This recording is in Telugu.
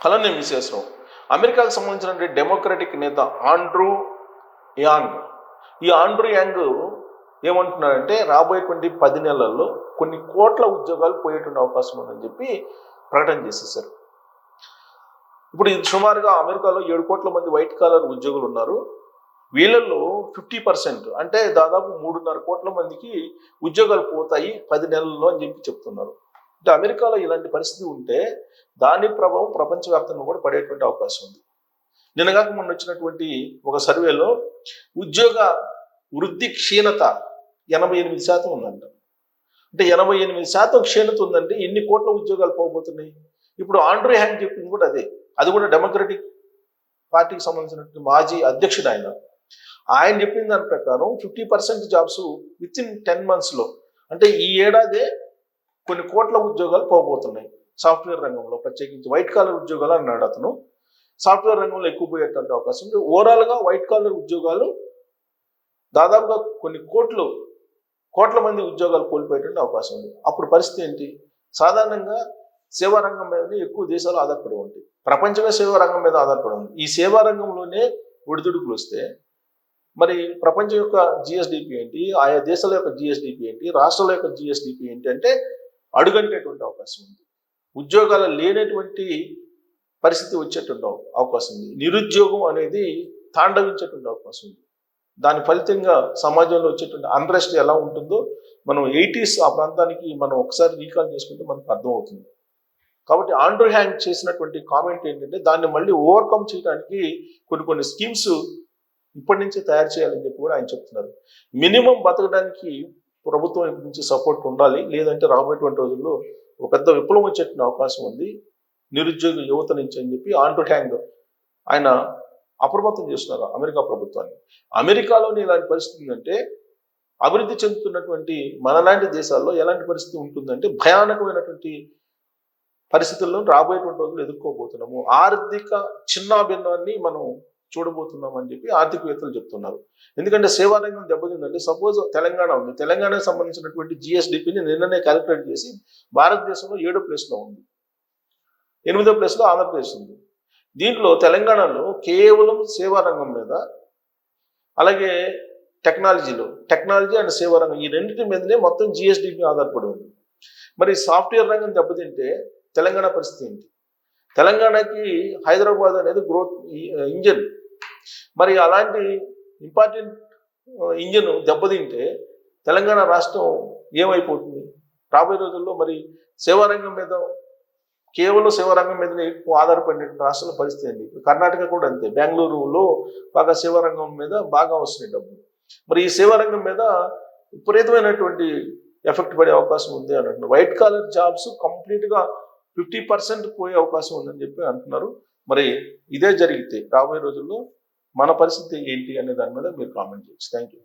అలానే మిస్ చేసాం. అమెరికాకు సంబంధించిన డెమోక్రటిక్ నేత ఆండ్రూ యాంగ్, ఈ ఆండ్రూ యాంగ్ ఏమంటున్నాడంటే రాబోయేటువంటి 10 నెలల్లో కొన్ని కోట్ల ఉద్యోగాలు పోయేటువంటి అవకాశం ఉందని చెప్పి ప్రకటన చేసేసారు. ఇప్పుడు ఇది సుమారుగా అమెరికాలో 7 కోట్ల మంది వైట్ కాలర్ ఉద్యోగులు ఉన్నారు. వీళ్ళల్లో 50% అంటే దాదాపు 3.5 కోట్ల మందికి ఉద్యోగాలు పోతాయి 10 నెలల్లో అని చెప్పి చెప్తున్నారు. అంటే అమెరికాలో ఇలాంటి పరిస్థితి ఉంటే దాని ప్రభావం ప్రపంచవ్యాప్తంగా కూడా పడేటువంటి అవకాశం ఉంది. నిన్నగాక మొన్న వచ్చినటువంటి ఒక సర్వేలో ఉద్యోగ వృద్ధి క్షీణత 88% ఉందంట. అంటే 88% క్షీణత ఉందంటే ఎన్ని కోట్ల ఉద్యోగాలు పోబోతున్నాయి? ఇప్పుడు ఆండ్రూ యాంగ్ చెప్పింది కూడా అదే. అది కూడా డెమోక్రటిక్ పార్టీకి సంబంధించినటువంటి మాజీ అధ్యక్షుడు ఆయన చెప్పిన దాని ప్రకారం 50% జాబ్స్ విత్ ఇన్ 10 monthsలో, అంటే ఈ ఏడాదే కొన్ని కోట్ల ఉద్యోగాలు పోబోతున్నాయి సాఫ్ట్వేర్ రంగంలో, ప్రత్యేకించి వైట్ కాలర్ ఉద్యోగాలు అన్నాడు అతను. సాఫ్ట్వేర్ రంగంలో ఎక్కువ పోయేటువంటి అవకాశం ఉంది. ఓవరాల్గా వైట్ కాలర్ ఉద్యోగాలు దాదాపుగా కొన్ని కోట్ల మంది ఉద్యోగాలు కోల్పోయేటువంటి అవకాశం ఉంది. అప్పుడు పరిస్థితి ఏంటి? సాధారణంగా సేవా రంగం మీదనే ఎక్కువ దేశాలు ఆధారపడి ఉంటాయి. ప్రపంచమే సేవా రంగం మీద ఆధారపడి ఉంది. ఈ సేవా రంగంలోనే ఒడిదుడుకులు వస్తే మరి ప్రపంచం యొక్క జిఎస్డిపి ఏంటి, ఆయా దేశాల యొక్క జిఎస్డిపి ఏంటి, రాష్ట్రాల యొక్క జిఎస్డిపి ఏంటి అంటే అడుగంటేటువంటి అవకాశం ఉంది. ఉద్యోగాలు లేనటువంటి పరిస్థితి వచ్చేటువంటి అవకాశం ఉంది. నిరుద్యోగం అనేది తాండవించేటువంటి అవకాశం ఉంది. దాని ఫలితంగా సమాజంలో వచ్చేటువంటి అన్రెస్ట్ ఎలా ఉంటుందో మనం 80s ఆ ప్రాంతానికి మనం ఒకసారి రీకాల్ చేసుకుంటే మనకు అర్థమవుతుంది. కాబట్టి ఆండ్రూ యాంగ్ చేసినటువంటి కామెంట్ ఏంటంటే దాన్ని మళ్ళీ ఓవర్కమ్ చేయడానికి కొన్ని స్కీమ్స్ ఇప్పటి నుంచే తయారు చేయాలని చెప్పి కూడా ఆయన చెప్తున్నారు. మినిమం బతకడానికి ప్రభుత్వం ఇప్పటి నుంచి సపోర్ట్ ఉండాలి, లేదంటే రాబోయేటువంటి రోజుల్లో ఒక పెద్ద విప్లవం వచ్చేటువంటి అవకాశం ఉంది నిరుద్యోగ యువత నుంచి అని చెప్పి ఆండ్రూ యాంగ్ ఆయన అప్రమత్తం చేస్తున్నారు అమెరికా ప్రభుత్వాన్ని. అమెరికాలోని ఇలాంటి పరిస్థితి అంటే అభివృద్ధి చెందుతున్నటువంటి మనలాంటి దేశాల్లో ఎలాంటి పరిస్థితి ఉంటుందంటే భయానకమైనటువంటి పరిస్థితుల్లో రాబోయేటువంటి రోజులు ఎదుర్కోబోతున్నాము. ఆర్థిక చిన్నాభిన్నాన్ని మనం చూడబోతున్నాం అని చెప్పి ఆర్థికవేత్తలు చెప్తున్నారు. ఎందుకంటే సేవా రంగం దెబ్బతిందంటే సపోజ్ తెలంగాణ ఉంది, తెలంగాణకు సంబంధించినటువంటి జిఎస్డిపిని నిన్ననే క్యాలిక్యులేట్ చేసి భారతదేశంలో 7వ ప్లేస్లో ఉంది, 8వ ప్లేస్లో ఆంధ్రప్రదేశ్ ఉంది. దీంట్లో తెలంగాణలో కేవలం సేవా రంగం మీద, అలాగే టెక్నాలజీ అండ్ సేవా రంగం ఈ రెండింటి మీదనే మొత్తం జిఎస్డిపి ఆధారపడి ఉంది. మరి సాఫ్ట్వేర్ రంగం దెబ్బతింటే తెలంగాణ పరిస్థితి ఏంటి? తెలంగాణకి హైదరాబాద్ అనేది గ్రోత్ ఇంజన్. మరి అలాంటి ఇంపార్టెంట్ ఇంజన్ దెబ్బతింటే తెలంగాణ రాష్ట్రం ఏమైపోతుంది రాబోయే రోజుల్లో? మరి సేవారంగం మీద, కేవలం సేవారంగం మీదనే ఎక్కువ ఆధారపడిన రాష్ట్రాల పరిస్థితి అండి. కర్ణాటక కూడా అంతే, బెంగళూరులో బాగా సేవారంగం మీద బాగా వస్తున్నాయి డబ్బులు. మరి ఈ సేవారంగం మీద విపరీతమైనటువంటి ఎఫెక్ట్ పడే అవకాశం ఉంది అని అంటున్నారు. వైట్ కాలర్ జాబ్స్ కంప్లీట్గా 50% పోయే అవకాశం ఉందని చెప్పి అంటున్నారు. మరి ఇదే జరిగితే రాబోయే రోజుల్లో మన పరిస్థితి ఏంటి అనే దాని మీద మీరు కామెంట్ చేయొచ్చు. Thank you.